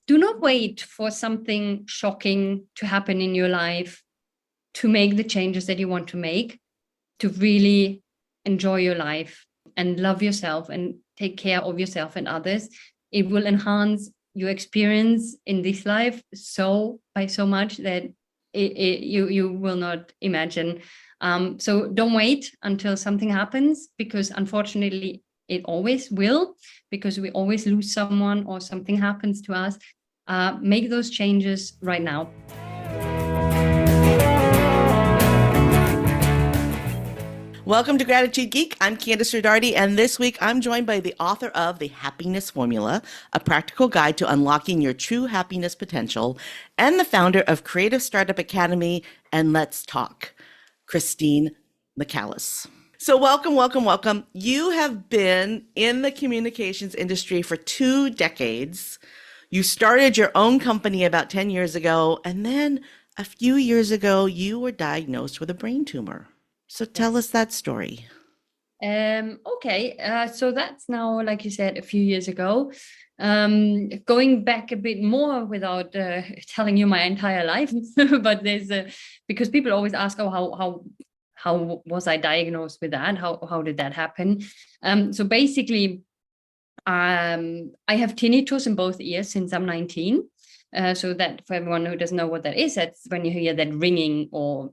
do not wait for something shocking to happen in your life to make the changes that you want to make, to really enjoy your life and love yourself and take care of yourself and others. It will enhance your experience in this life by so much that you will not imagine. So don't wait until something happens, because unfortunately it always will, because we always lose someone or something happens to us. Make those changes right now. Welcome to Gratitude Geek. I'm Nesbitt-Rodarte, and this week I'm joined by the author of The Happiness Formula, a practical guide to unlocking your true happiness potential, and the founder of Creative Startup Academy and Let's Talk, Christine Michaelis. So welcome. You have been in the communications industry for 2 decades. You started your own company about 10 years ago, and then a few years ago, you were diagnosed with a brain tumor. So tell us that story. Okay. So that's now, like you said, a few years ago. Going back a bit more without telling you my entire life, but because people always ask, oh, how was I diagnosed with that? How did that happen? So basically, I have tinnitus in both ears since I'm 19. So that, for everyone who doesn't know what that is, that's when you hear that ringing or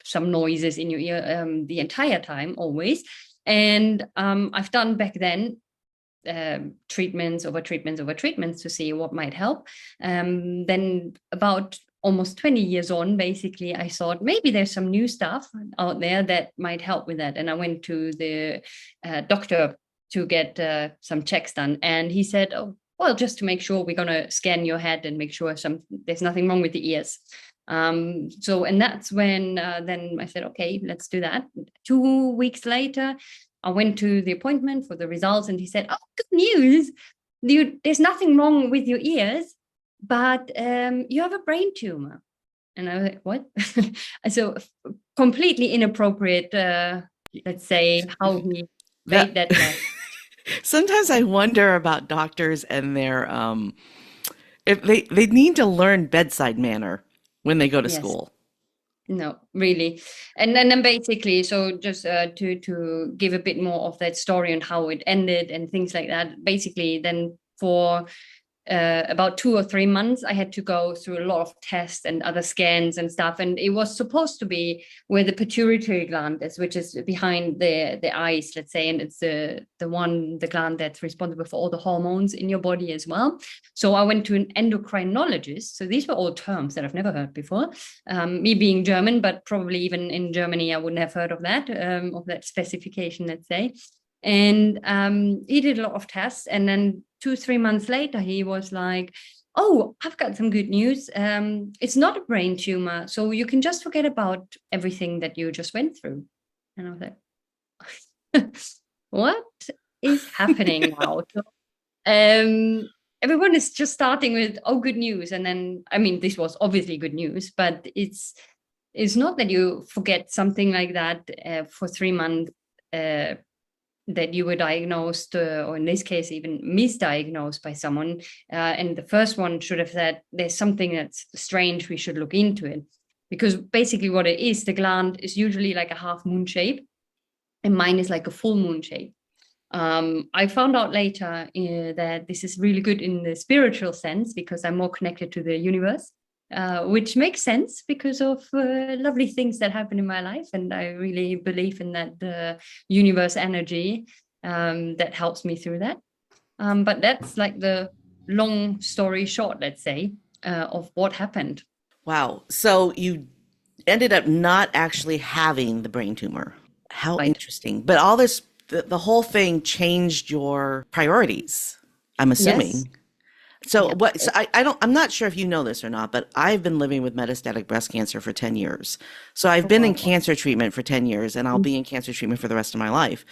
some noises in your ear the entire time, always. And I've done back then treatments over treatments to see what might help. Then about almost 20 years on, basically, I thought maybe there's some new stuff out there that might help with that. And I went to the doctor to get some checks done. And he said, oh, well, just to make sure, we're going to scan your head and make sure there's nothing wrong with the ears. And that's when then I said, okay, let's do that. 2 weeks later, I went to the appointment for the results, and he said, oh, good news. There's nothing wrong with your ears, but you have a brain tumor. And I was like, what? So completely inappropriate, let's say, how he made that. Sometimes I wonder about doctors and their, if they need to learn bedside manner when they go to school. No, really. And then basically, so just to give a bit more of that story and how it ended and things like that, basically then for about 2 or 3 months, I had to go through a lot of tests and other scans and stuff. And it was supposed to be where the pituitary gland is, which is behind the eyes, let's say. And it's the gland that's responsible for all the hormones in your body as well. So I went to an endocrinologist. So these were all terms that I've never heard before. Me being German, but probably even in Germany, I wouldn't have heard of that specification, let's say. And he did a lot of tests, and then 2-3 months later, he was like, oh, I've got some good news. It's not a brain tumor, so you can just forget about everything that you just went through. And I was like, what is happening now? So, everyone is just starting with, oh, good news. And then, I mean, this was obviously good news, but it's not that you forget something like that for 3 months, that you were diagnosed, or in this case, even misdiagnosed by someone. And the first one should have said, there's something that's strange, we should look into it. Because basically what it is, the gland is usually like a half moon shape, and mine is like a full moon shape. I found out later that this is really good in the spiritual sense, because I'm more connected to the universe. Which makes sense because of lovely things that happen in my life. And I really believe in that universe energy that helps me through that. But that's like the long story short, let's say, of what happened. Wow. So you ended up not actually having the brain tumor. How interesting. But all this, the whole thing changed your priorities, I'm assuming. Yes. So yeah. So I'm not sure if you know this or not, but I've been living with metastatic breast cancer for 10 years. So I've been in cancer treatment for 10 years, and I'll be in cancer treatment for the rest of my life.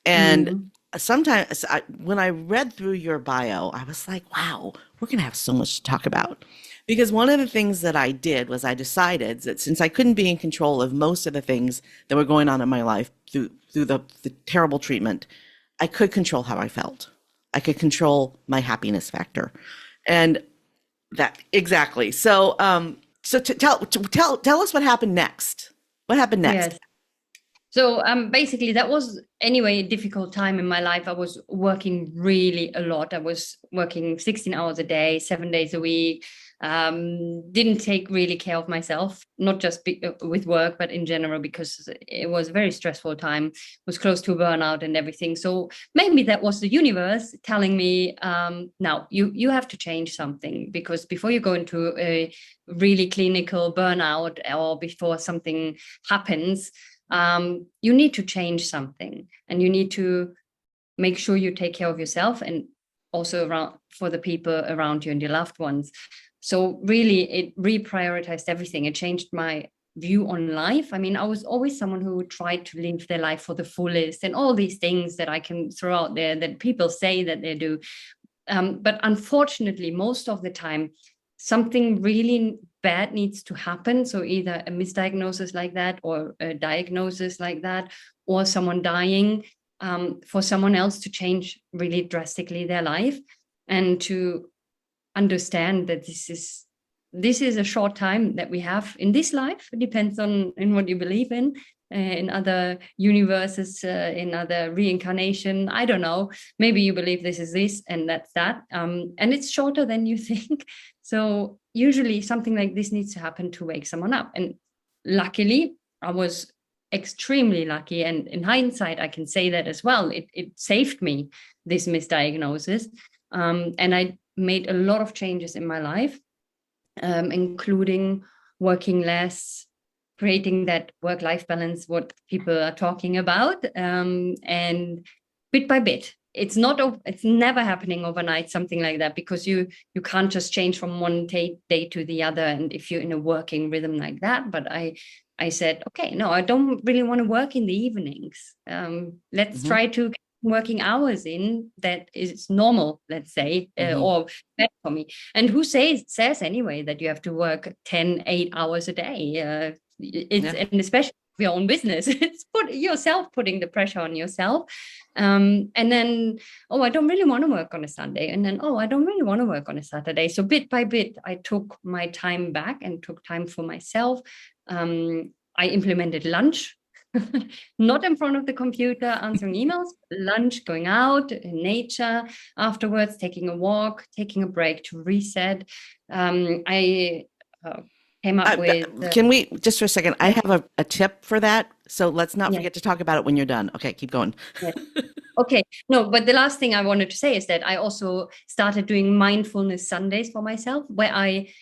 And sometimes when I read through your bio, I was like, wow, we're going to have so much to talk about. Because one of the things that I did was I decided that since I couldn't be in control of most of the things that were going on in my life through the terrible treatment, I could control how I felt. I could control my happiness factor. And That exactly. So, tell us what happened next. What happened next? Yes. So basically that was anyway a difficult time in my life. I was working really a lot. I was working 16 hours a day, 7 days a week. Didn't take really care of myself, not just with work, but in general, because it was a very stressful time. Was close to burnout and everything. So maybe that was the universe telling me, now you have to change something, because before you go into a really clinical burnout, or before something happens, you need to change something, and you need to make sure you take care of yourself, and also around for the people around you and your loved ones. So really it reprioritized everything. It changed my view on life. I mean, I was always someone who tried to live their life for the fullest, and all these things that I can throw out there that people say that they do. But unfortunately, most of the time, something really bad needs to happen. So either a misdiagnosis like that, or a diagnosis like that, or someone dying, for someone else to change really drastically their life, and to understand that this is a short time that we have in this life. It depends on in what you believe in other universes, in other reincarnation. I don't know. Maybe you believe this is this and that's that. And it's shorter than you think. So usually something like this needs to happen to wake someone up. And luckily, I was extremely lucky. And in hindsight, I can say that as well. It saved me, this misdiagnosis. And I made a lot of changes in my life, including working less, creating that work-life balance, what people are talking about, and bit by bit. It's never happening overnight, something like that, because you can't just change from one day to the other. And if you're in a working rhythm like that, but I said, okay, no, I don't really want to work in the evenings. Let's try to get working hours in that is normal, let's say, or better for me. And who says anyway that you have to work 8 hours a day? And especially your own business, it's putting the pressure on yourself. And then, I don't really want to work on a Sunday. And then, I don't really want to work on a Saturday. So bit by bit, I took my time back and took time for myself. I implemented lunch, not in front of the computer answering emails, lunch, going out in nature, afterwards taking a walk, taking a break to reset. I came up with... Can we, just for a second, I have a tip for that. So let's not forget to talk about it when you're done. Okay, keep going. Okay. No, but the last thing I wanted to say is that I also started doing mindfulness Sundays for myself, where I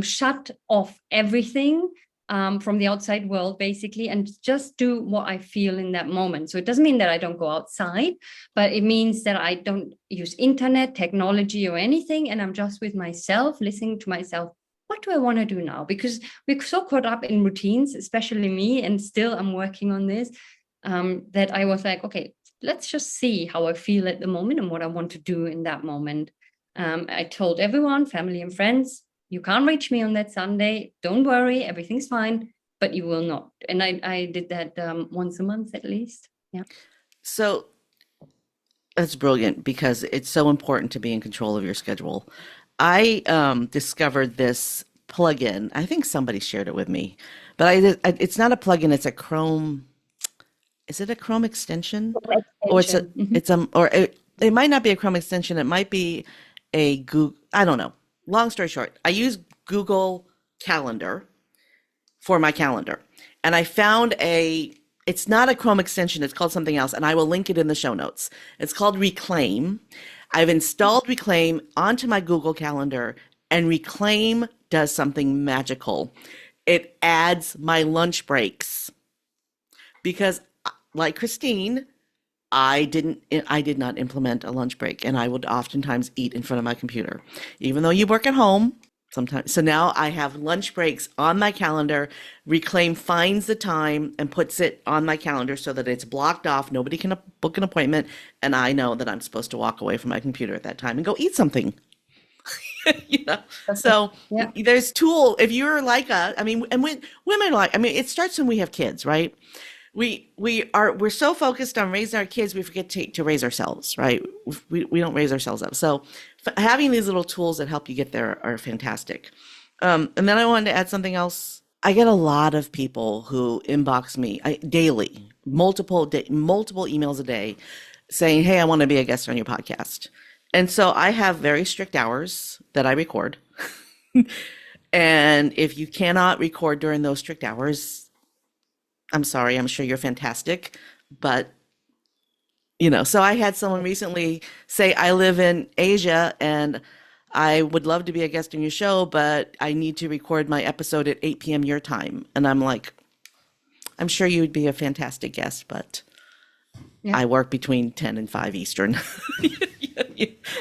shut off everything from the outside world, basically, and just do what I feel in that moment. So it doesn't mean that I don't go outside, but it means that I don't use internet, technology, or anything, and I'm just with myself, listening to myself. What do I want to do now? Because we're so caught up in routines, especially me, and still I'm working on this, that I was like, okay, let's just see how I feel at the moment and what I want to do in that moment. I told everyone, family and friends, you can't reach me on that Sunday. Don't worry, everything's fine, but you will not. And I did that once a month at least. Yeah. So that's brilliant, because it's so important to be in control of your schedule. I discovered this plugin. I think somebody shared it with me, but it's not a plugin. It's a Chrome. Is it a Chrome extension? Or it might not be a Chrome extension. It might be a Google. I don't know. Long story short, I use Google Calendar for my calendar, and I found it's not a Chrome extension. It's called something else, and I will link it in the show notes. It's called Reclaim. I've installed Reclaim onto my Google Calendar, and Reclaim does something magical. It adds my lunch breaks, because like Christine, I did not implement a lunch break, and I would oftentimes eat in front of my computer, even though you work at home sometimes. So now I have lunch breaks on my calendar. Reclaim finds the time and puts it on my calendar so that it's blocked off. Nobody can book an appointment, and I know that I'm supposed to walk away from my computer at that time and go eat something. So there's tool. If you're like us, I mean, and when women it starts when we have kids, right? We're so focused on raising our kids, we forget to raise ourselves, right? We don't raise ourselves up. So having these little tools that help you get there are fantastic. And then I wanted to add something else. I get a lot of people who inbox me daily, multiple emails a day saying, "Hey, I want to be a guest on your podcast." And so I have very strict hours that I record. And if you cannot record during those strict hours, I'm sorry, I'm sure you're fantastic, but so I had someone recently say, "I live in Asia and I would love to be a guest on your show, but I need to record my episode at 8 p.m. your time." And I'm like, "I'm sure you would be a fantastic guest, but I work between 10 and 5 Eastern."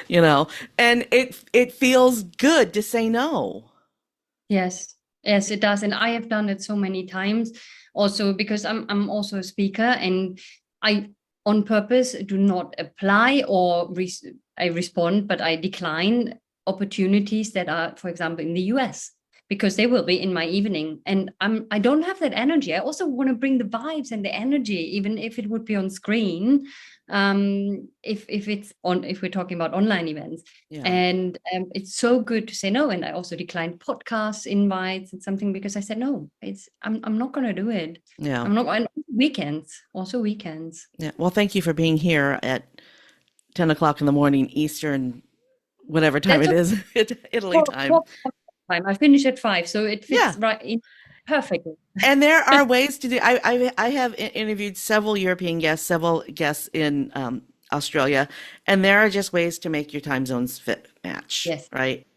And it feels good to say no. Yes, it does. And I have done it so many times also because I'm also a speaker, and I on purpose do not apply or I respond, but I decline opportunities that are, for example, in the US, because they will be in my evening, and I don't have that energy. I also want to bring the vibes and the energy, even if it would be on screen. If we're talking about online events, and it's so good to say no. And I also declined podcast invites and something because I said no. I'm not going to do it. Yeah, I'm not. And weekends. Yeah. Well, thank you for being here at 10 o'clock in the morning Eastern, whatever time it is, Italy time. I finish at 5, so it fits right in perfectly. And there are ways to do. I have interviewed several European guests, several guests in Australia, and there are just ways to make your time zones match. Yes. Right.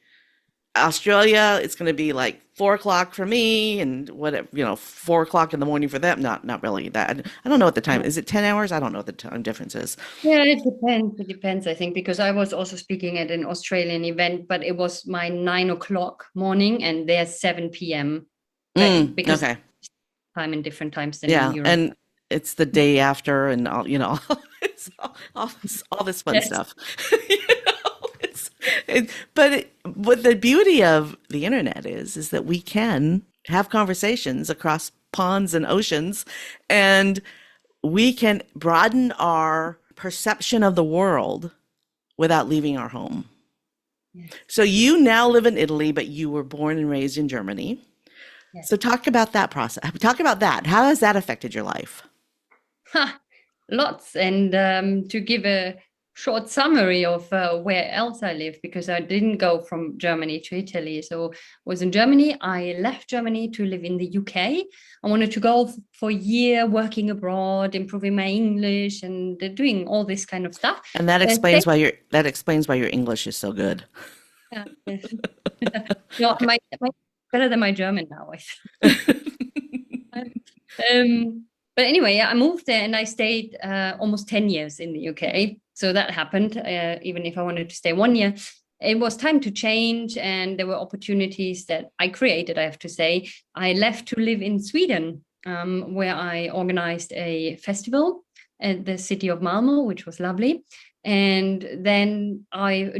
Australia, it's going to be like 4 o'clock for me, and whatever, 4 o'clock in the morning for them. Not really that. I don't know what the time is. It 10 hours? I don't know what the time difference is. Yeah, it depends. It depends, I think, because I was also speaking at an Australian event, but it was my 9 o'clock morning, and there's 7 p.m. Because time in different times than in Europe. And it's the day after, and all it's all this fun stuff. But what the beauty of the internet is that we can have conversations across ponds and oceans, and we can broaden our perception of the world without leaving our home. Yes. So you now live in Italy, but you were born and raised in Germany. Yes. So talk about that process. Talk about that. How has that affected your life? Lots. And to give a short summary of where else I live, because I didn't go from Germany to Italy. So I was in Germany. I left Germany to live in the UK. I wanted to go for a year working abroad, improving my English and doing all this kind of stuff. And that explains why your English is so good. No, my better than my German now, I think. But anyway, I moved there and I stayed almost 10 years in the UK. So that happened, even if I wanted to stay 1 year. It was time to change, and there were opportunities that I created, I have to say. I left to live in Sweden, where I organized a festival at the city of Malmö, which was lovely. And then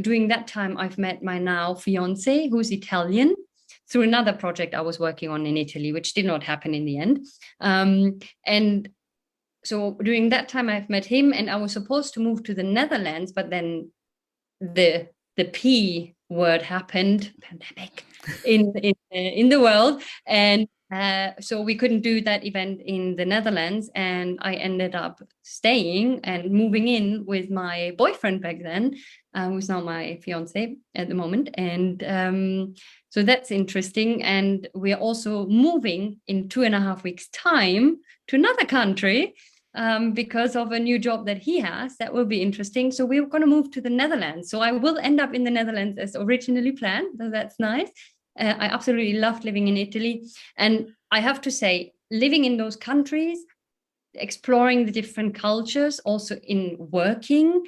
during that time, I've met my now fiance, who's Italian, through another project I was working on in Italy, which did not happen in the end. And so during that time, I've met him, and I was supposed to move to the Netherlands, but then the P word happened, pandemic, in the world, and so we couldn't do that event in the Netherlands, and I ended up staying and moving in with my boyfriend back then, who's now my fiance at the moment, and so that's interesting. And we're also moving in 2.5 weeks' time to another country. Because of a new job that he has, that will be interesting. So we're going to move to the Netherlands. So I will end up in the Netherlands as originally planned. So that's nice. I absolutely loved living in Italy. And I have to say, living in those countries, exploring the different cultures, also in working,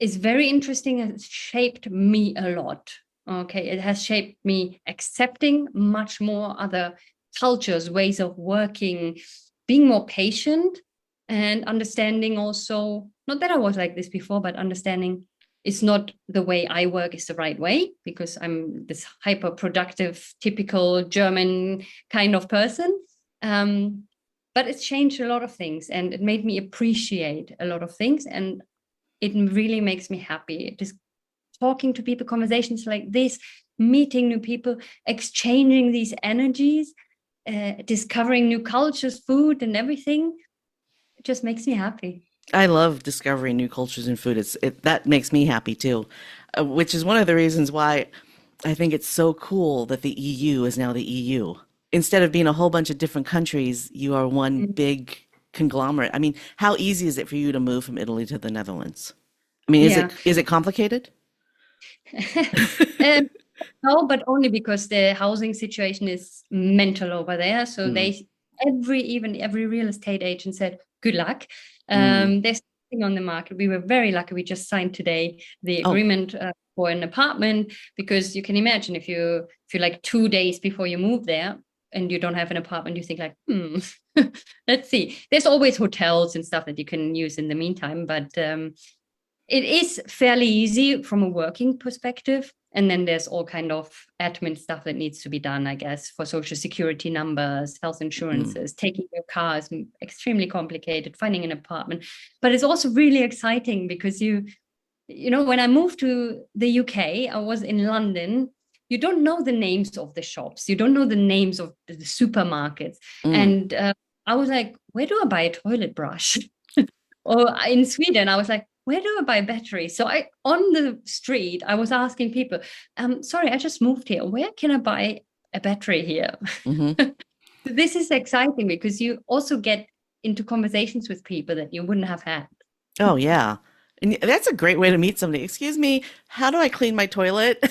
is very interesting. It's shaped me a lot. Okay, it has shaped me accepting much more other cultures, ways of working, being more patient, and understanding also, not that I was like this before, but understanding it's not the way I work is the right way, because I'm this hyper productive, typical German kind of person. But it's changed a lot of things, and it made me appreciate a lot of things, and it really makes me happy. It just talking to people, conversations like this, meeting new people, exchanging these energies, discovering new cultures, food, and everything. It just makes me happy. I love discovering new cultures and food. That makes me happy too, which is one of the reasons why I think it's so cool that the EU is now the EU. Instead of being a whole bunch of different countries, you are one big conglomerate. I mean, how easy is it for you to move from Italy to the Netherlands? I mean, Yeah. is it complicated? No, but only because the housing situation is mental over there. So Mm, every real estate agent said, good luck. mm. There's nothing on the market. We were very lucky. We just signed today the Oh, agreement for an apartment, because you can imagine if you're like 2 days before you move there and you don't have an apartment, you think like, let's see. There's always hotels and stuff that you can use in the meantime, but it is fairly easy from a working perspective. And then there's all kind of admin stuff that needs to be done, I guess, for social security numbers, health mm, insurances, taking your car is extremely complicated, finding an apartment. But it's also really exciting because when I moved to the UK, I was in London. You don't know the names of the shops. You don't know the names of the supermarkets. mm. And I was like, where do I buy a toilet brush? Or in Sweden, I was like, where do I buy batteries? So on the street, I was asking people, sorry, I just moved here. Where can I buy a battery here? Hmm. This is exciting because you also get into conversations with people that you wouldn't have had. Oh, yeah. And that's a great way to meet somebody. Excuse me, how do I clean my toilet?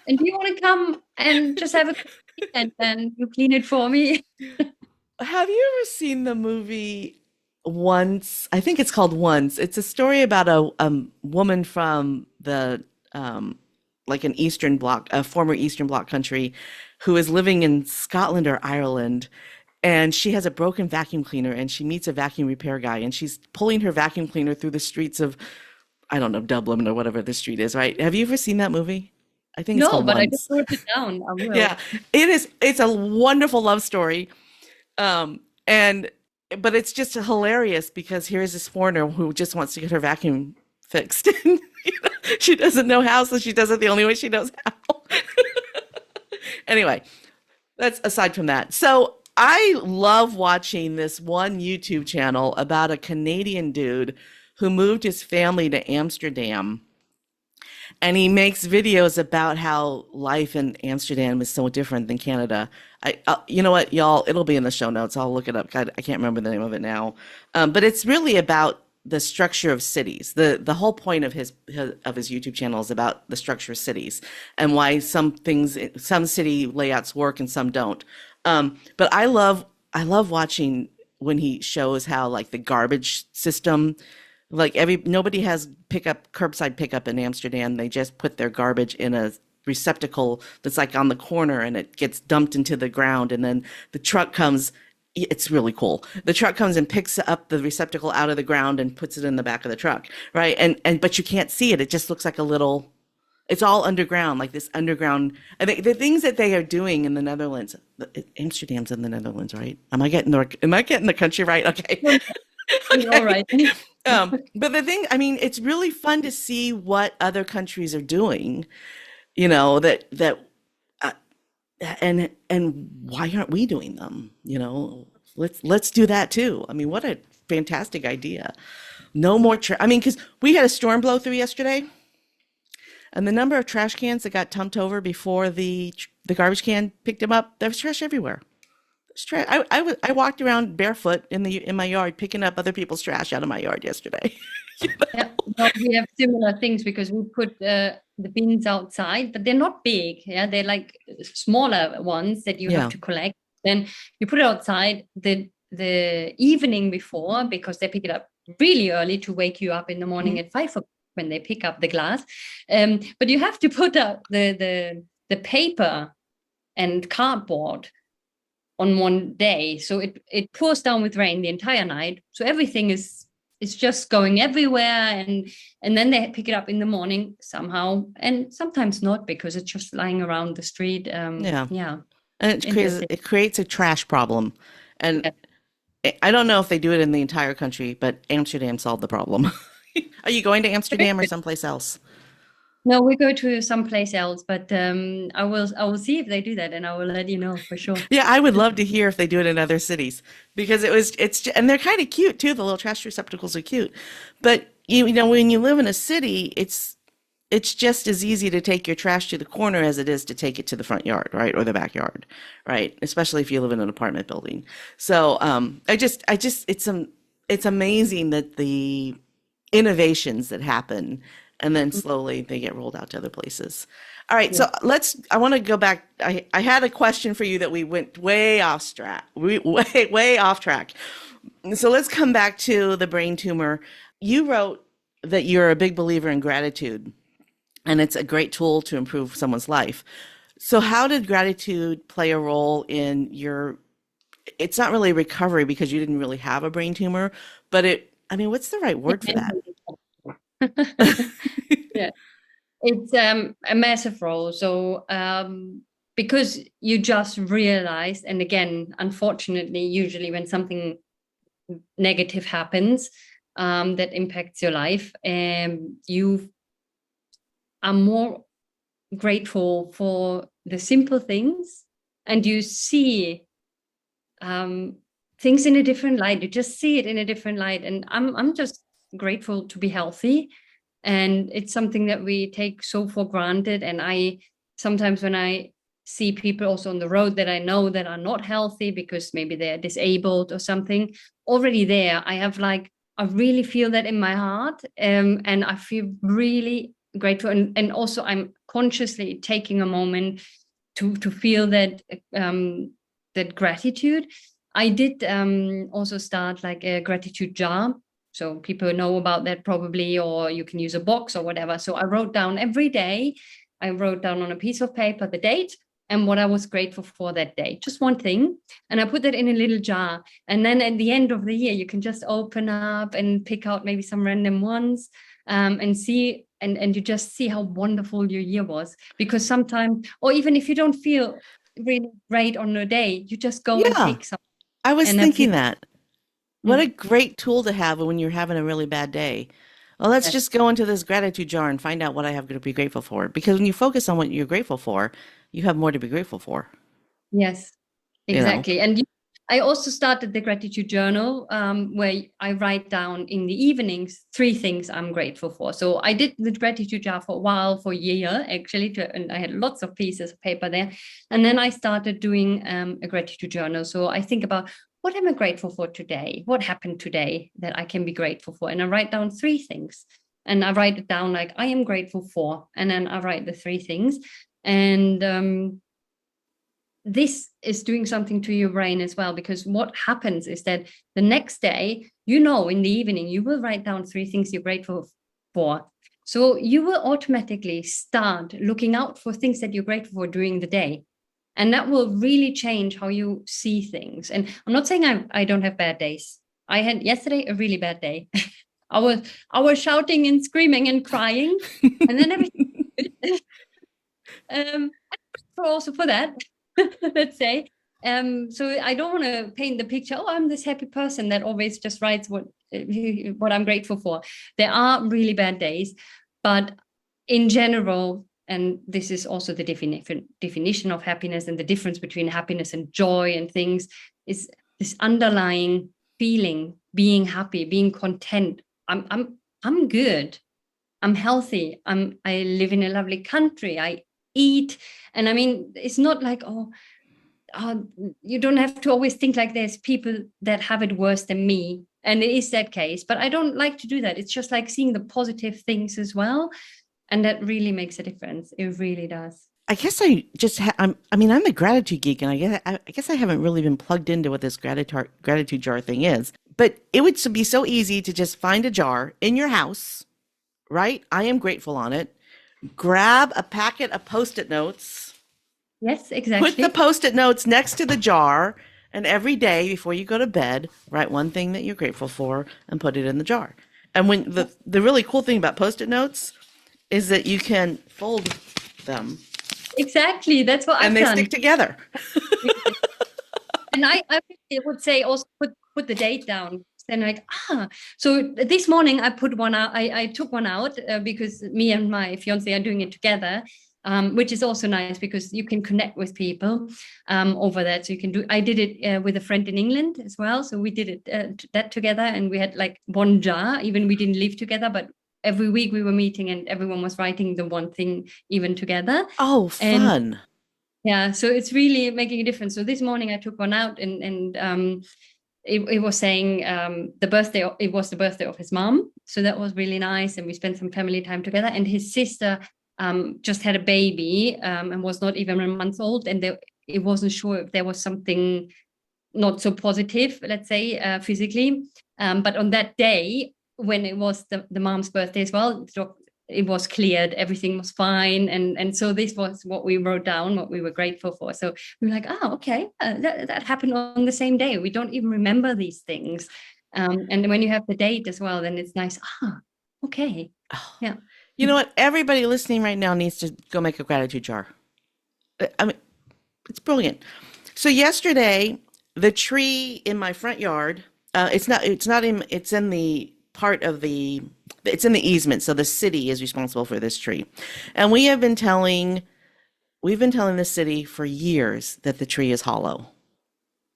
And do you want to come and just have a coffee and then you clean it for me? Have you ever seen the movie Once? I think it's called Once. It's a story about a woman from the like an Eastern Bloc, a former Eastern Bloc country, who is living in Scotland or Ireland, and she has a broken vacuum cleaner, and she meets a vacuum repair guy, and she's pulling her vacuum cleaner through the streets of, I don't know, Dublin or whatever the street is, right? Have you ever seen that movie? I think it's No, called but I just Once. wrote it down. I Yeah, will. it is. It's a wonderful love story. And but it's just hilarious because here's this foreigner who just wants to get her vacuum fixed. And, she doesn't know how, so she does it the only way she knows how. Anyway, that's aside from that. So I love watching this one YouTube channel about a Canadian dude who moved his family to Amsterdam, and he makes videos about how life in Amsterdam is so different than Canada. You know what, y'all? It'll be in the show notes. I'll look it up. I can't remember the name of it now, but it's really about the structure of cities. The whole point of his YouTube channel is about the structure of cities and why some city layouts work and some don't. But I love watching when he shows how like the garbage system, like nobody has curbside pickup in Amsterdam. They just put their garbage in a receptacle that's like on the corner, and it gets dumped into the ground, and then the truck comes. It's really cool. The truck comes and picks up the receptacle out of the ground and puts it in the back of the truck, right? And but you can't see it. It just looks like a little. It's all underground, like this underground. I think the things that they are doing in the Netherlands. Amsterdam's in the Netherlands, right? Am I getting the country right? Okay. All Okay. right. But I mean, it's really fun to see what other countries are doing, that uh, and why aren't we doing them? Let's do that too. I mean, what a fantastic idea. No more I mean, because we had a storm blow through yesterday, and the number of trash cans that got dumped over before the garbage can picked them up, there was trash everywhere. Trash. I walked around barefoot in my yard picking up other people's trash out of my yard yesterday. Yeah, well, we have similar things because we put the bins outside, but they're not big. Yeah, they're like smaller ones that you have Yeah. to collect. Then you put it outside the evening before, because they pick it up really early to wake you up in the morning Mhm. at 5 o'clock when they pick up the glass. But you have to put up the paper and cardboard on one day, so it pours down with rain the entire night, so everything is just going everywhere, and then they pick it up in the morning somehow, and sometimes not because it's just lying around the street. Yeah. Yeah, And interesting. it creates a trash problem. And Yeah. I don't know if they do it in the entire country, but Amsterdam solved the problem. Are you going to Amsterdam or someplace else? No, we go to someplace else, but I will see if they do that, and I will let you know for sure. Yeah, I would love to hear if they do it in other cities because and they're kind of cute too. The little trash receptacles are cute, but you know when you live in a city, it's just as easy to take your trash to the corner as it is to take it to the front yard, right, or the backyard, right? Especially if you live in an apartment building. So it's amazing that the innovations that happen and then slowly they get rolled out to other places. All right, Yeah. so I want to go back. I had a question for you that we went way off track, way off track. So let's come back to the brain tumor. You wrote that you're a big believer in gratitude and it's a great tool to improve someone's life. So how did gratitude play a role in your, it's not really recovery because you didn't really have a brain tumor, but I mean, what's the right word for that? Yeah, it's a massive role. So because you just realize, and again, unfortunately, usually when something negative happens that impacts your life, you are more grateful for the simple things, and you see things in a different light. You just see it in a different light, and I'm just grateful to be healthy, and it's something that we take so for granted. And I sometimes when I see people also on the road that I know that are not healthy because maybe they're disabled or something, already there I have like, I really feel that in my heart, and I feel really grateful, and also I'm consciously taking a moment to feel that that gratitude. I did also start like a gratitude jar. So people know about that probably, or you can use a box or whatever. So I wrote down every day, I wrote down on a piece of paper the date and what I was grateful for that day, just one thing. And I put that in a little jar. And then at the end of the year, you can just open up and pick out maybe some random ones and see, and you just see how wonderful your year was. Because sometimes, or even if you don't feel really great on a day, you just go and Yeah, take some. I was And I feel, thinking that. What a great tool to have when you're having a really bad day. Well, let's yes, just go into this gratitude jar and find out what I have to be grateful for. Because when you focus on what you're grateful for, you have more to be grateful for, yes, you know? exactly. And I also started the gratitude journal where I write down in the evenings 3 things I'm grateful for. So I did the gratitude jar for a while, for a year actually, and I had lots of pieces of paper there. And then I started doing a gratitude journal. So I think about, what am I grateful for today? What happened today that I can be grateful for? And I write down 3 things. And I write it down like, I am grateful for. And then I write the 3 things. And this is doing something to your brain as well, because what happens is that the next day, in the evening, you will write down 3 things you're grateful for. So you will automatically start looking out for things that you're grateful for during the day. And that will really change how you see things. And I'm not saying I don't have bad days. I had yesterday a really bad day. I was shouting and screaming and crying, and then everything. Also for that, let's say. So I don't want to paint the picture, oh, I'm this happy person that always just writes what I'm grateful for. There are really bad days, but in general, and this is also the definition of happiness, and the difference between happiness and joy and things, is this underlying feeling, being happy, being content. I'm good. I'm healthy. I live in a lovely country. I eat. And I mean, it's not like, you don't have to always think like there's people that have it worse than me. And it is that case. But I don't like to do that. It's just like seeing the positive things as well. And that really makes a difference. It really does. I guess I'm a gratitude geek and I guess I haven't really been plugged into what this gratitude jar thing is. But it would be so easy to just find a jar in your house, right? I am grateful on it. Grab a packet of Post-it notes. Yes, Put the exactly. Post-it notes next to the jar, and every day before you go to bed, write one thing that you're grateful for and put it in the jar. And when the really cool thing about Post-it notes is that you can fold them Exactly. That's what and I've they done. stick together. And I would say also put the date down. And like, so this morning I put one out. I took one out because me and my fiance are doing it together, which is also nice because you can connect with people over that. So you can do. I did it with a friend in England as well. So we did it that together, and we had like one jar. Even we didn't live together, but every week we were meeting, and everyone was writing the one thing even together. Oh, fun. And yeah, so it's really making a difference. So this morning I took one out, and it was saying it was the birthday of his mom. So that was really nice. And we spent some family time together. And his sister just had a baby and was not even a month old. And it wasn't sure if there was something not so positive, let's say, physically. But on that day, when it was the mom's birthday as well, it was cleared, everything was fine. And so this was what we wrote down, what we were grateful for. So we were like, okay, that happened on the same day. We don't even remember these things. And when you have the date as well, then it's nice. Okay. Yeah. You know what? Everybody listening right now needs to go make a gratitude jar. I mean, it's brilliant. So yesterday, the tree in my front yard, it's in the part of it's in the easement. So the city is responsible for this tree. And we've been telling the city for years that the tree is hollow,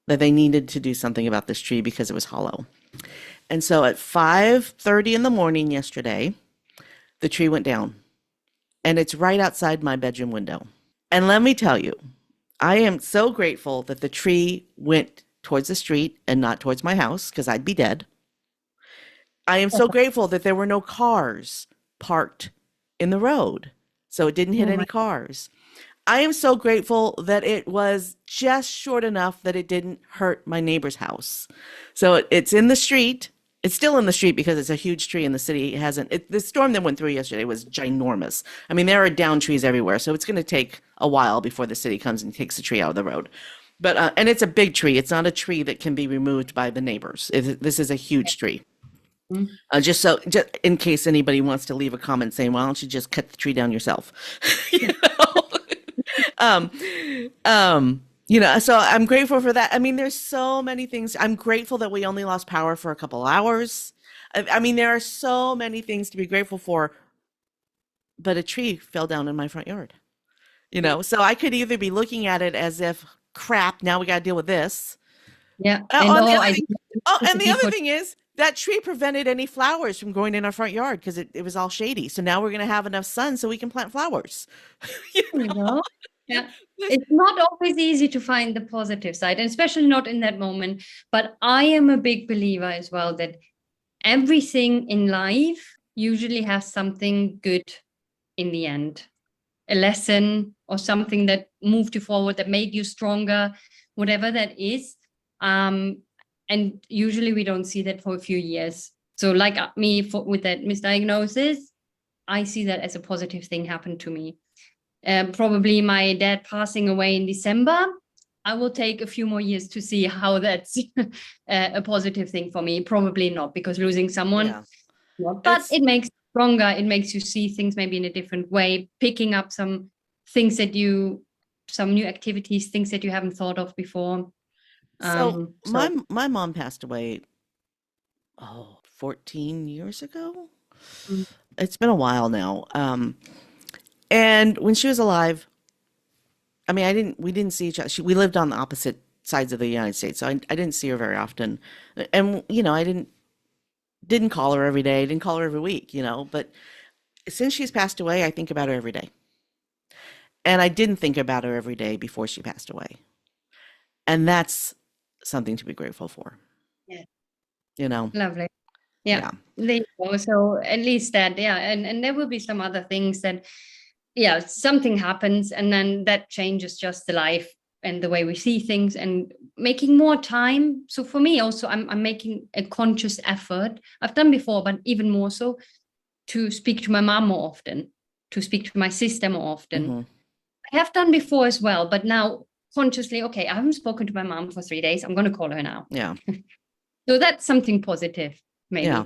that they needed to do something about this tree because it was hollow. And so at 5:30 in the morning yesterday, the tree went down, and it's right outside my bedroom window. And let me tell you, I am so grateful that the tree went towards the street and not towards my house, because I'd be dead. I am so grateful that there were no cars parked in the road, so it didn't hit any cars. I am so grateful that it was just short enough that it didn't hurt my neighbor's house. So it's in the street. It's still in the street because it's a huge tree, and the city the storm that went through yesterday was ginormous. I mean, there are down trees everywhere, so it's going to take a while before the city comes and takes the tree out of the road. But and it's a big tree. It's not a tree that can be removed by the neighbors. This is a huge tree. Just in case anybody wants to leave a comment saying, "Why don't you just cut the tree down yourself?" You know? So I'm grateful for that. I mean, there's so many things. I'm grateful that we only lost power for a couple hours. I mean, there are so many things to be grateful for. But a tree fell down in my front yard. So I could either be looking at it as if, crap, now we got to deal with this. Yeah. And the other thing is, that tree prevented any flowers from growing in our front yard because it was all shady. So now we're going to have enough sun so we can plant flowers. Yeah. It's not always easy to find the positive side, and especially not in that moment. But I am a big believer as well that everything in life usually has something good in the end, a lesson or something that moved you forward, that made you stronger, whatever that is. And usually we don't see that for a few years. So like me with that misdiagnosis, I see that as a positive thing happened to me. Probably my dad passing away in December, I will take a few more years to see how that's a positive thing for me. Probably not, because losing someone, but it makes you stronger. It makes you see things maybe in a different way, picking up some things some new activities, things that you haven't thought of before. So my mom passed away 14 years ago. It's been a while now. And when she was alive, I mean, we didn't see each other. We lived on the opposite sides of the United States, so I didn't see her very often. And I didn't call her every day, didn't call her every week, but since she's passed away, I think about her every day. And I didn't think about her every day before she passed away. And that's something to be grateful for. Yeah. Lovely. Yeah. There you go. So at least that, and there will be some other things that, something happens, and then that changes just the life and the way we see things, and making more time. So for me also, I'm making a conscious effort. I've done before, but even more so, to speak to my mom more often, to speak to my sister more often. Mm-hmm. I have done before as well, but now consciously, okay, I haven't spoken to my mom for 3 days. I'm going to call her now. Yeah. So that's something positive, maybe. Yeah.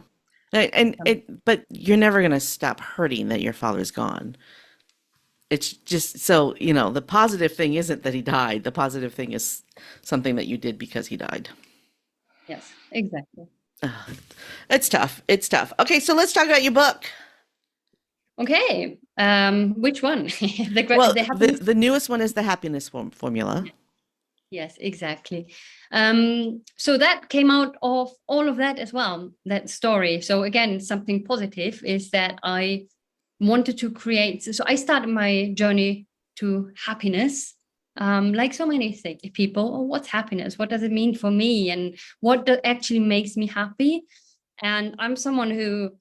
But you're never going to stop hurting that your father's gone. It's just so, the positive thing isn't that he died. The positive thing is something that you did because he died. Yes, exactly. It's tough. It's tough. Okay, so let's talk about your book. Okay. Which one? Well, The happiness. the newest one is the happiness formula. Yes, exactly. So that came out of all of that as well, that story. So again, something positive is that I wanted to create. So I started my journey to happiness. Like so many people, oh, what's happiness? What does it mean for me? And what actually makes me happy? And I'm someone who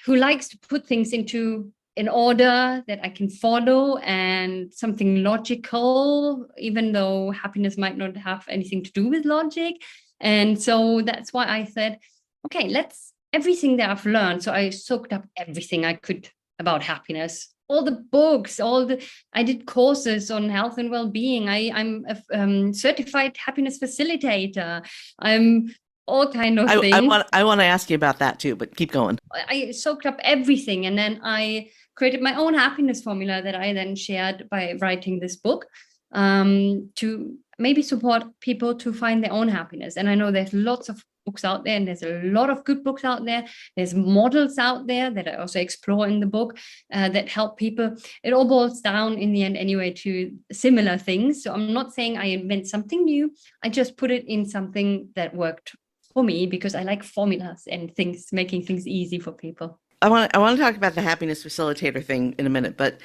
likes to put things into an order that I can follow and something logical, even though happiness might not have anything to do with logic. And so that's why I said, okay, let's everything that I've learned. So I soaked up everything I could about happiness, all the books, I did courses on health and well-being. I'm a certified happiness facilitator. I'm all kind of things. I want to ask you about that too, but keep going. I soaked up everything, and then I created my own happiness formula that I then shared by writing this book, to maybe support people to find their own happiness. And I know there's lots of books out there, and there's a lot of good books out there. There's models out there that I also explore in the book, that help people. It all boils down in the end anyway to similar things. So I'm not saying I invent something new. I just put it in something that worked for me, because I like formulas and things, making things easy for people. I want to talk about the happiness facilitator thing in a minute, but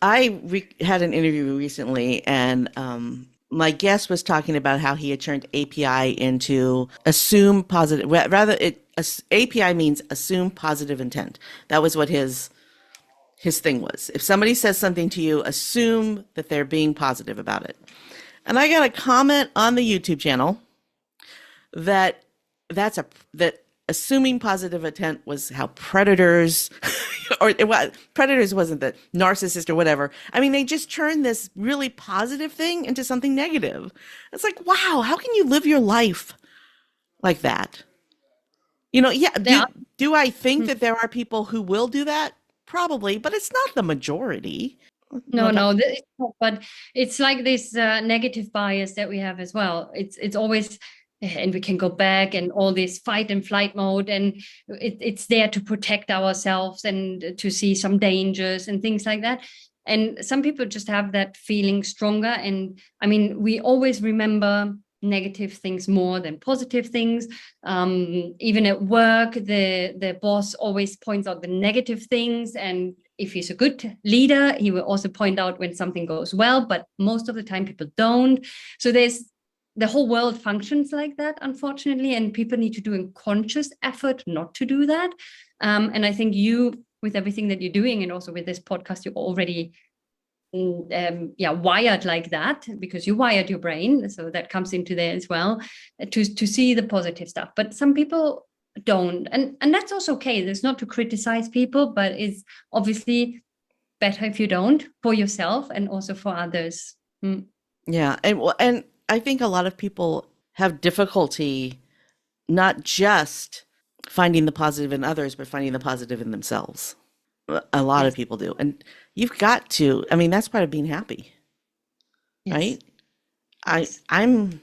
I had an interview recently, and my guest was talking about how he had turned API into assume positive. Rather, API means assume positive intent. That was what his thing was. If somebody says something to you, assume that they're being positive about it. And I got a comment on the YouTube channel that assuming positive intent was how predators or predators wasn't the narcissist or whatever. I mean, they just turned this really positive thing into something negative. It's like, wow, how can you live your life like that? Do I think that there are people who will do that? Probably, but it's not the majority. No, but it's like this negative bias that we have as well. It's always, and we can go back and all this fight and flight mode, and it's there to protect ourselves and to see some dangers and things like that. And some people just have that feeling stronger. And I mean, we always remember negative things more than positive things. Even at work, the boss always points out the negative things, and if he's a good leader, he will also point out when something goes well, but most of the time people don't. So the whole world functions like that, unfortunately, and people need to do a conscious effort not to do that. And I think you, with everything that you're doing, and also with this podcast, you're already wired like that, because you wired your brain, so that comes into there as well, to see the positive stuff. But some people don't, and that's also okay. There's not to criticize people, but it's obviously better if you don't, for yourself and also for others. Yeah, and I think a lot of people have difficulty not just finding the positive in others, but finding the positive in themselves. A lot of people do. And you've got to, I mean, that's part of being happy, right? I'm,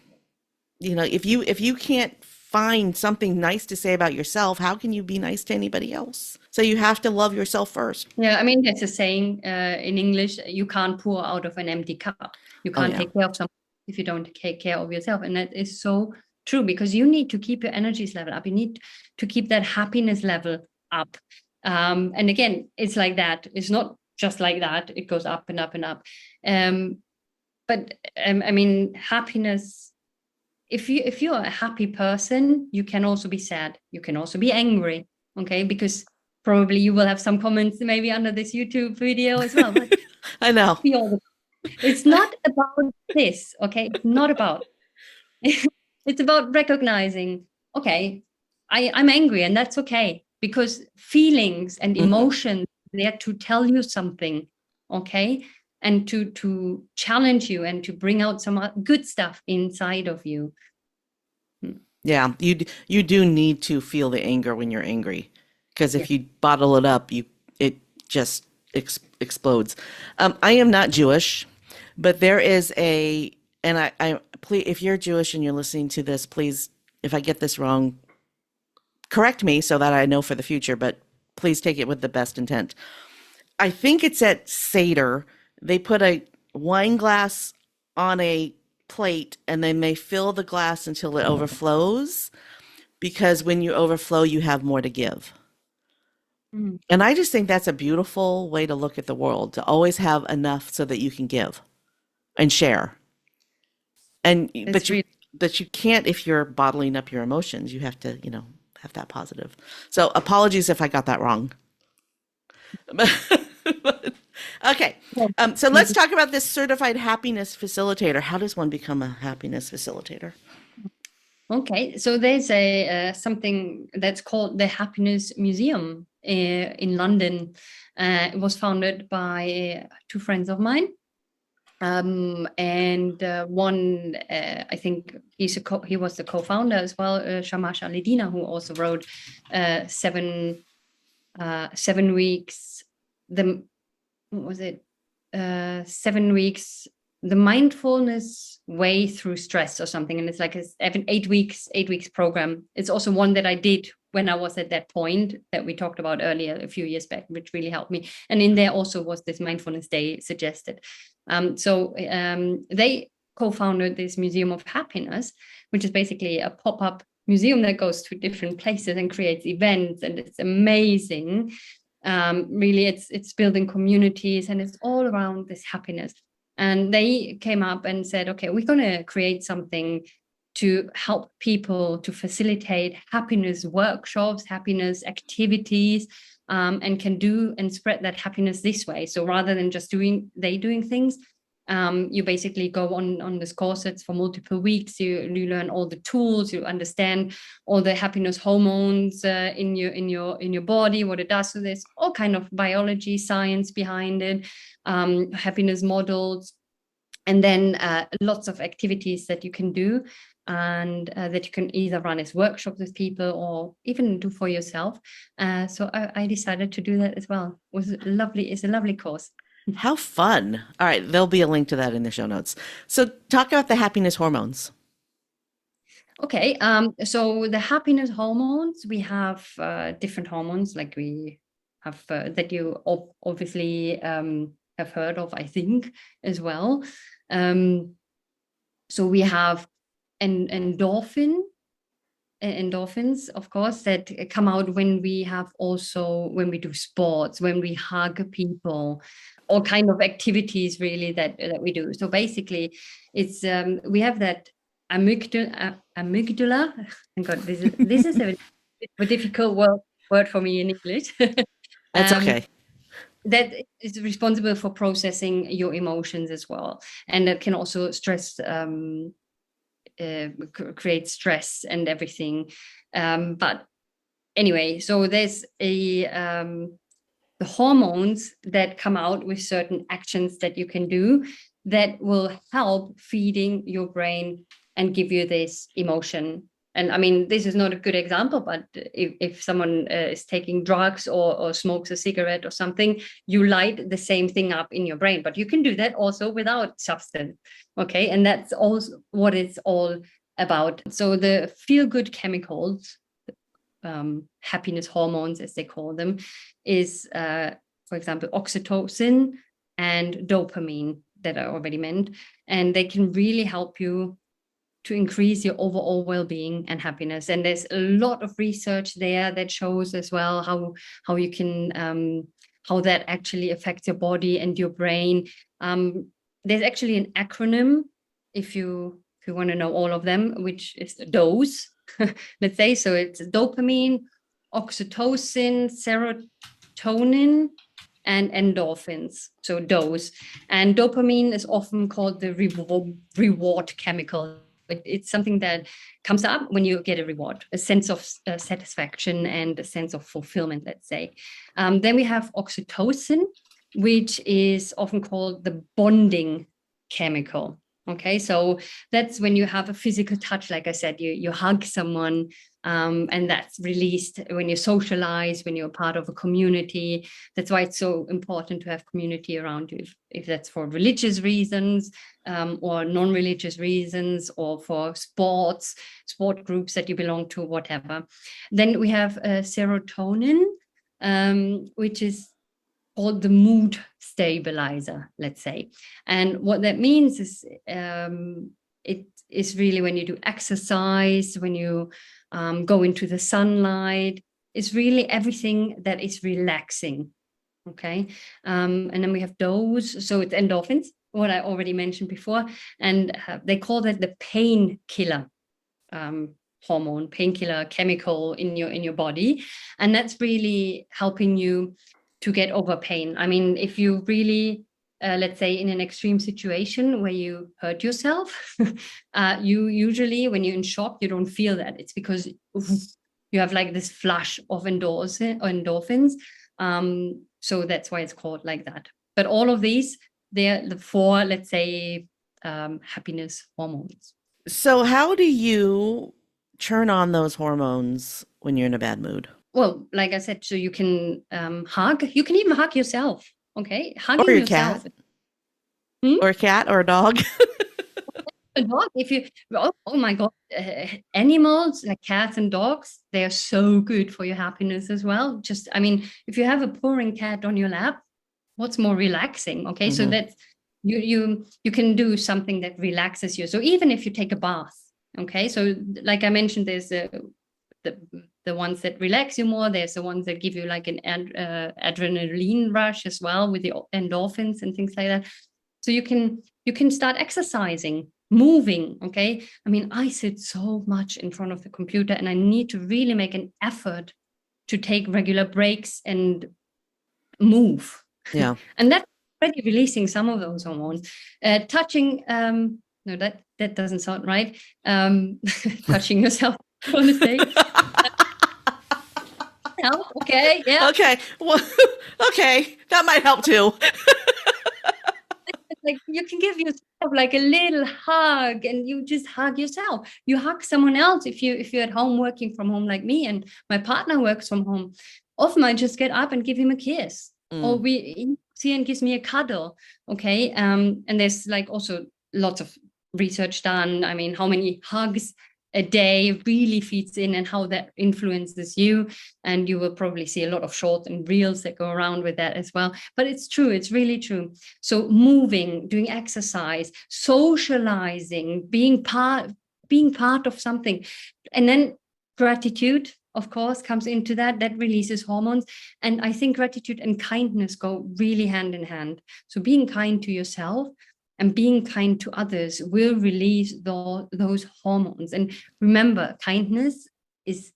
if you can't find something nice to say about yourself, how can you be nice to anybody else? So you have to love yourself first. Yeah, I mean, there's a saying in English, you can't pour out of an empty cup. You can't take care of someone if you don't take care of yourself. And that is so true, because you need to keep your energies level up. You need to keep that happiness level up. And again, it's like that. It's not just like that. It goes up and up and up. But I mean, happiness, if you're a happy person, you can also be sad. You can also be angry. Okay. Because probably you will have some comments maybe under this YouTube video as well. But I know. It's not about this. Okay. It's not about, it's about recognizing, okay, I'm angry, and that's okay. Because feelings and emotions, they're to tell you something, okay? And to challenge you and to bring out some good stuff inside of you. Yeah, you do need to feel the anger when you're angry, because if you bottle it up, it just explodes. I am not Jewish, but there is and I please, if you're Jewish and you're listening to this, please if I get this wrong, correct me so that I know for the future, but please take it with the best intent. I think it's at Seder. They put a wine glass on a plate and then they fill the glass until it overflows, because when you overflow, you have more to give. Mm. And I just think that's a beautiful way to look at the world, to always have enough so that you can give and share. And but you can't if you're bottling up your emotions. You have to, have that positive. So apologies if I got that wrong. Okay. So let's talk about this certified happiness facilitator. How does one become a happiness facilitator? Okay, so there's something that's called the Happiness Museum in London. It was founded by two friends of mine. And one, I think he was the co-founder as well, Shamash Alidina, who also wrote 7 weeks. What was it? 7 weeks, the mindfulness way through stress or something. And it's like an 8 weeks program. It's also one that I did when I was at that point that we talked about earlier a few years back, which really helped me. And in there also was this mindfulness day suggested. So they co-founded this Museum of Happiness, which is basically a pop-up museum that goes to different places and creates events. And it's amazing. Really, it's building communities and it's all around this happiness. And they came up and said, okay, we're going to create something to help people to facilitate happiness workshops, happiness activities, and can do and spread that happiness this way. So rather than just doing things, you basically go on this courses for multiple weeks. You learn all the tools, you understand all the happiness hormones in your body, what it does. So there's all kind of biology, science behind it, happiness models, and then lots of activities that you can do, and that you can either run as workshops with people or even do for yourself. So I decided to do that as well. It's a lovely course. How fun. All right, there'll be a link to that in the show notes. So talk about the happiness hormones. Okay, so the happiness hormones, we have different hormones, like we have that you obviously have heard of, I think, as well. So we have endorphins, of course, that come out when we do sports, when we hug people, all kind of activities really that we do. So basically, it's we have that amygdala. Thank God, this is a difficult word for me in English. That's okay. That is responsible for processing your emotions as well, and that can also create stress and everything. But anyway, so there's the hormones that come out with certain actions that you can do that will help feeding your brain and give you this emotion. And I mean, this is not a good example, but if someone is taking drugs or smokes a cigarette or something, you light the same thing up in your brain. But you can do that also without substance. Okay. And that's also what it's all about. So the feel-good chemicals, happiness hormones, as they call them, is, for example, oxytocin and dopamine that I already meant. And they can really help you to increase your overall well-being and happiness. And there's a lot of research there that shows as well how you can how that actually affects your body and your brain. There's actually an acronym if you want to know all of them, which is DOSE, let's say. So it's dopamine, oxytocin, serotonin, and endorphins. So DOSE. And dopamine is often called the reward chemical. It's something that comes up when you get a reward, a sense of satisfaction and a sense of fulfillment, let's say. Then we have oxytocin, which is often called the bonding chemical. Okay, so that's when you have a physical touch. Like I said, you hug someone, and that's released when you socialize, when you're part of a community. That's why it's so important to have community around you, if that's for religious reasons, or non-religious reasons, or for sport groups that you belong to, whatever. Then we have serotonin, which is called the mood stabilizer, let's say. And what that means is it is really when you do exercise, when you go into the sunlight, it's really everything that is relaxing. Okay. And then we have those. So it's endorphins, what I already mentioned before. And they call that the painkiller hormone, painkiller chemical in your body. And that's really helping you to get over pain. I mean, if you really, let's say, in an extreme situation where you hurt yourself, you usually, when you're in shock, you don't feel that. It's because you have like this flush of endorphins. So that's why it's called like that. But all of these, they're the four, let's say, happiness hormones. So how do you turn on those hormones when you're in a bad mood? Well, like I said, so you can hug. You can even hug yourself. Okay, Or hugging your yourself. cat. Or a cat or a dog. A dog, if you, oh my God, animals like cats and dogs, they are so good for your happiness as well. Just, I mean, if you have a purring cat on your lap, what's more relaxing? Okay, so that's you can do something that relaxes you. So even if you take a bath, okay, so like I mentioned, there's the ones that relax you more. There's the ones that give you like an adrenaline rush as well, with the endorphins and things like that. So you can start exercising, moving. Okay, I mean, I sit so much in front of the computer, and I need to really make an effort to take regular breaks and move. Yeah. And that's already releasing some of those hormones. Touching, no, that doesn't sound right. Touching yourself on the stage. Okay, yeah. Okay. Well, okay. That might help too. Like you can give yourself like a little hug, and you just hug yourself. You hug someone else if you're at home working from home like me, and my partner works from home. Often I just get up and give him a kiss, or he and gives me a cuddle. Okay, and there's like also lots of research done. I mean, how many hugs a day really feeds in, and how that influences you. And you will probably see a lot of short and reels that go around with that as well. But it's true, it's really true. So moving, doing exercise, socializing, being part of something. And then gratitude, of course, comes into that releases hormones. And I think gratitude and kindness go really hand in hand. So being kind to yourself and being kind to others will release those hormones. And remember, kindness is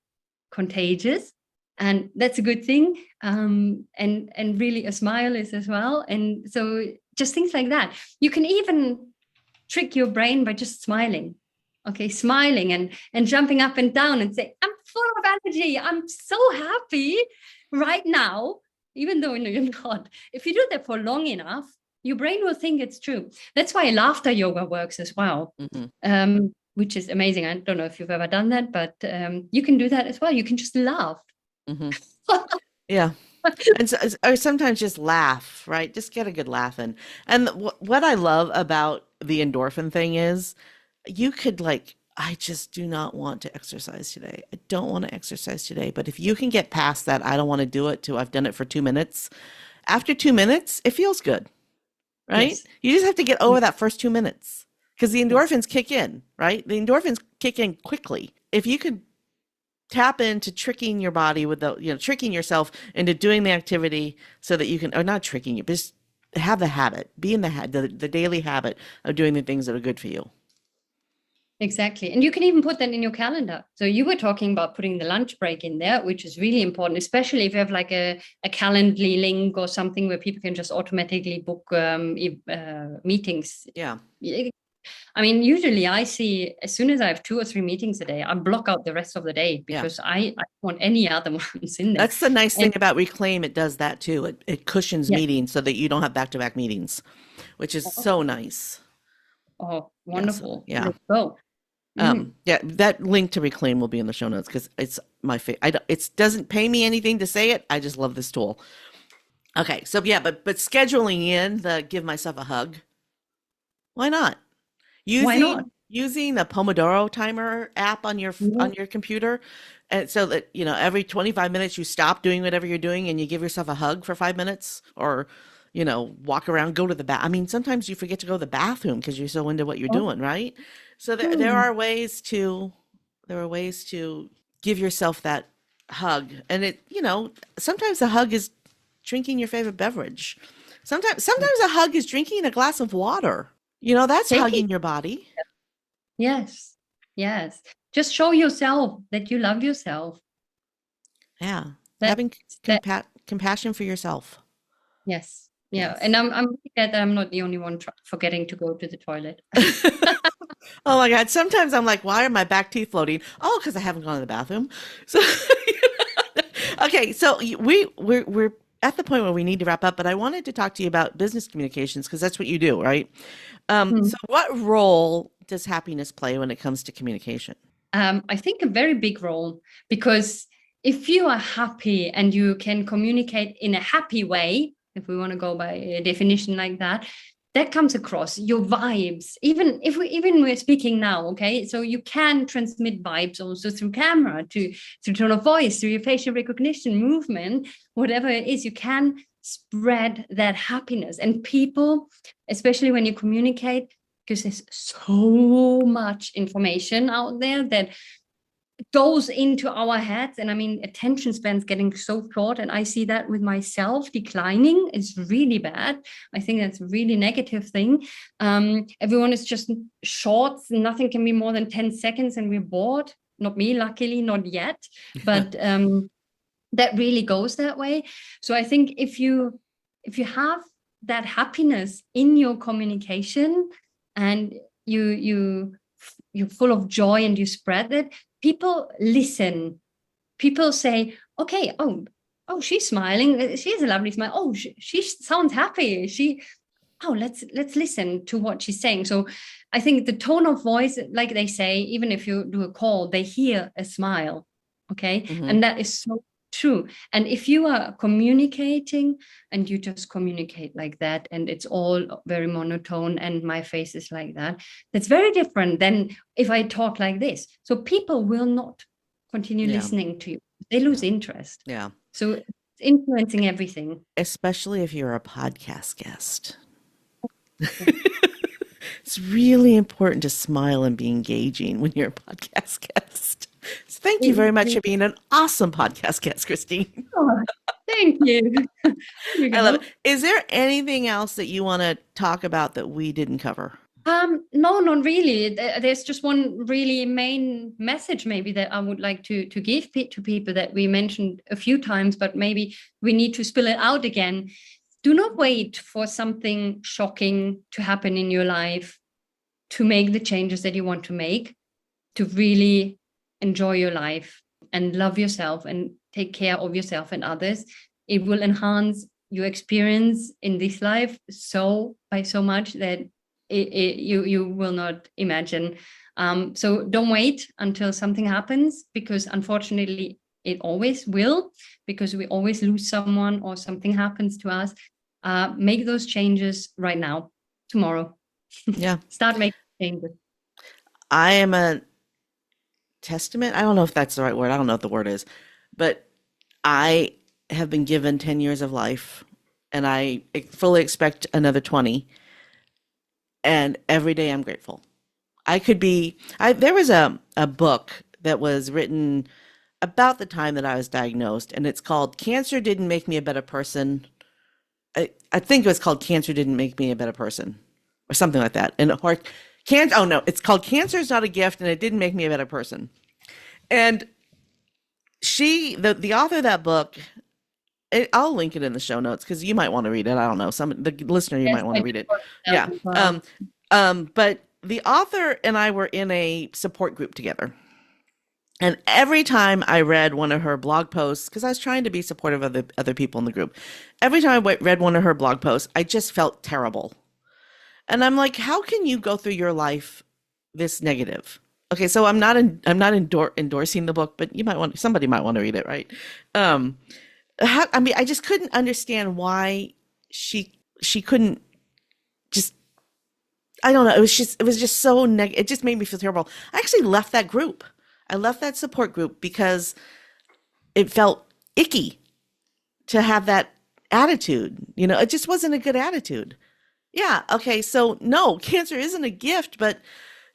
contagious, and that's a good thing. And really, a smile is as well. And so just things like that. You can even trick your brain by just smiling. Okay, smiling and jumping up and down and say, I'm full of energy. I'm so happy right now, even though you're not. If you do that for long enough, your brain will think it's true. That's why laughter yoga works as well, which is amazing. I don't know if you've ever done that, but you can do that as well. You can just laugh. Yeah. And or sometimes just laugh, right? Just get a good laugh in. And what I love about the endorphin thing is you could like, I just do not want to exercise today. I don't want to exercise today. But if you can get past that, I don't want to do it till I've done it for 2 minutes. After 2 minutes, it feels good. Right? Yes. You just have to get over that first 2 minutes because the endorphins kick in, right? The endorphins kick in quickly. If you could tap into tricking your body with tricking yourself into doing the activity so that you can, or not tricking you, but just have the habit, be in the daily habit of doing the things that are good for you. Exactly. And you can even put that in your calendar. So you were talking about putting the lunch break in there, which is really important, especially if you have like a Calendly link or something where people can just automatically book meetings. Yeah. I mean, usually I see as soon as I have 2 or 3 meetings a day, I block out the rest of the day because I don't want any other ones in there. That's the nice thing about Reclaim. It does that too. It cushions meetings so that you don't have back-to-back meetings, which is so nice. Oh, Yeah. So, wonderful. yeah. Let's go. Mm. Yeah, that link to Reclaim will be in the show notes because it's my favorite. It doesn't pay me anything to say it. I just love this tool. Okay, so yeah, but scheduling in the give myself a hug. Why not? Why not? Using the Pomodoro timer app on Mhm. your computer, and so that every 25 minutes you stop doing whatever you're doing and you give yourself a hug for 5 minutes, or walk around, go to the bath. I mean, sometimes you forget to go to the bathroom because you're so into what you're Oh, doing, right? So there hmm. are ways to give yourself that hug, and sometimes a hug is drinking your favorite beverage. Sometimes a hug is drinking a glass of water. That's Taking. hugging your body. Yes. Yes. Just show yourself that you love yourself. Yeah. That Having that compassion for yourself. yes. Yeah. And Yes. I'm really glad that I'm not the only one forgetting to go to the toilet. Oh my God. Sometimes I'm like, why are my back teeth floating? Oh, because I haven't gone to the bathroom. So, okay. So we're at the point where we need to wrap up, but I wanted to talk to you about business communications because that's what you do, right? Hmm. So what role does happiness play when it comes to communication? I think a very big role, because if you are happy and you can communicate in a happy way, if we want to go by a definition like that, that comes across your vibes. Even we're speaking now, okay? So you can transmit vibes also through camera, through tone of voice, through your facial recognition, movement, whatever it is. You can spread that happiness, and people, especially when you communicate, because there's so much information out there that goes into our heads. And I mean, attention span's getting so short, and I see that with myself declining. It's really bad. I think that's a really negative thing. Everyone is just shorts. Nothing can be more than 10 seconds and we're bored. Not me, luckily, not yet. But that really goes that way. So I think if you have that happiness in your communication, and you're full of joy and you spread it, people listen. People say, okay, oh, she's smiling, she has a lovely smile, oh, she sounds happy, let's listen to what she's saying. So I think the tone of voice, like they say, even if you do a call, they hear a smile. Okay. Hmm. And that is so true. And if you are communicating and you just communicate like that, and it's all very monotone, and my face is like that, that's very different than if I talk like this. So people will not continue Yeah. listening to you. They lose Yeah. interest. Yeah. So it's influencing everything. Especially if you're a podcast guest. It's really important to smile and be engaging when you're a podcast guest. So thank you very much for being an awesome podcast guest, Christine. Oh, thank you. There you I love go. it. Is there anything else that you want to talk about that we didn't cover? No, not really. There's just one really main message maybe that I would like to give to people that we mentioned a few times, but maybe we need to spill it out again. Do not wait for something shocking to happen in your life to make the changes that you want to make, to really enjoy your life and love yourself and take care of yourself and others. It will enhance your experience in this life by so much that you will not imagine. So don't wait until something happens, because unfortunately it always will, because we always lose someone or something happens to us. Make those changes right now, tomorrow. Yeah. Start making changes. I am a testament. I don't know if that's the right word. I don't know what the word is, but I have been given 10 years of life, and I fully expect another 20. And every day I'm grateful. There was a book that was written about the time that I was diagnosed, and it's called Cancer Didn't Make Me a Better Person. I think it was called Cancer Didn't Make Me a Better Person, or something like that. Oh no, it's called Cancer is Not a Gift, and it didn't make me a better person. And the author of that book, I'll link it in the show notes because you might want to read it. I don't know. The listener, you Yes, might want to thank read you it. for that Yeah. as well. But the author and I were in a support group together. And every time I read one of her blog posts, because I was trying to be supportive of the other people in the group, every time I read one of her blog posts, I just felt terrible. And I'm like, how can you go through your life this negative? Okay, so I'm not endorsing the book, but somebody might want to read it, right? I mean, I just couldn't understand why she couldn't just, I don't know. It was just so it just made me feel terrible. I actually left that group. I left that support group because it felt icky to have that attitude. You know, it just wasn't a good attitude. Yeah. Okay. So no, cancer isn't a gift, but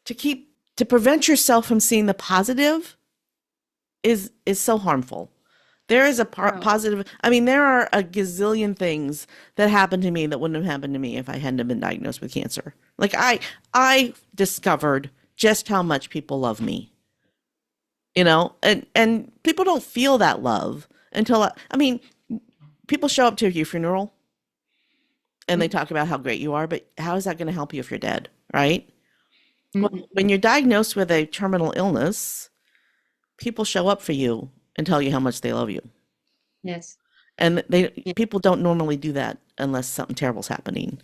to prevent yourself from seeing the positive is so harmful. There is a positive. I mean, there are a gazillion things that happened to me that wouldn't have happened to me if I hadn't have been diagnosed with cancer. Like I discovered just how much people love me, you know, and people don't feel that love until, I mean, people show up to your funeral and they talk about how great you are, but how is that going to help you if you're dead, right? Well, when you're diagnosed with a terminal illness, people show up for you and tell you how much they love you. Yes. And people don't normally do that unless something terrible's happening.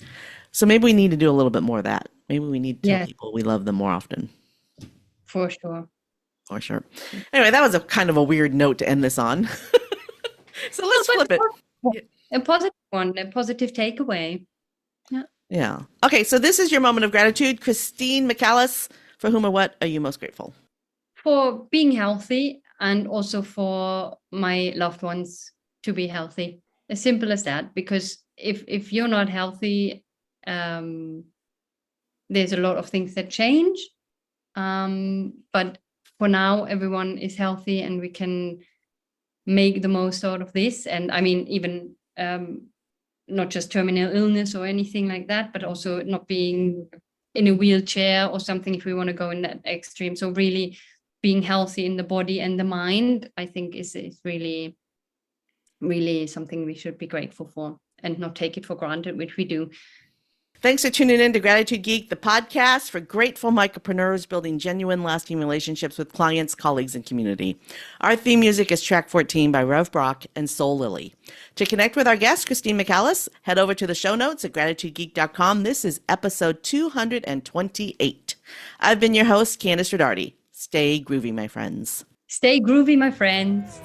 So maybe we need to do a little bit more of that. Maybe we need to tell people we love them more often. For sure. For sure. Anyway, that was a kind of a weird note to end this on. So let's flip it. A positive one, a positive takeaway. Yeah. Yeah. Okay, so this is your moment of gratitude. Christine Michaelis, for whom or what are you most grateful? For being healthy, and also for my loved ones to be healthy. As simple as that. Because if you're not healthy, there's a lot of things that change. But for now, everyone is healthy and we can make the most out of this. And I mean, even not just terminal illness or anything like that, but also not being in a wheelchair or something if we want to go in that extreme. So really being healthy in the body and the mind, I think is really, really something we should be grateful for and not take it for granted, which we do. Thanks for tuning in to Gratitude Geek, the podcast for grateful micropreneurs building genuine, lasting relationships with clients, colleagues, and community. Our theme music is track 14 by Rev Brock and Soul Lily. To connect with our guest, Christine Michaelis, head over to the show notes at gratitudegeek.com. This is episode 228. I've been your host, Nesbitt-Rodarte. Stay groovy, my friends. Stay groovy, my friends.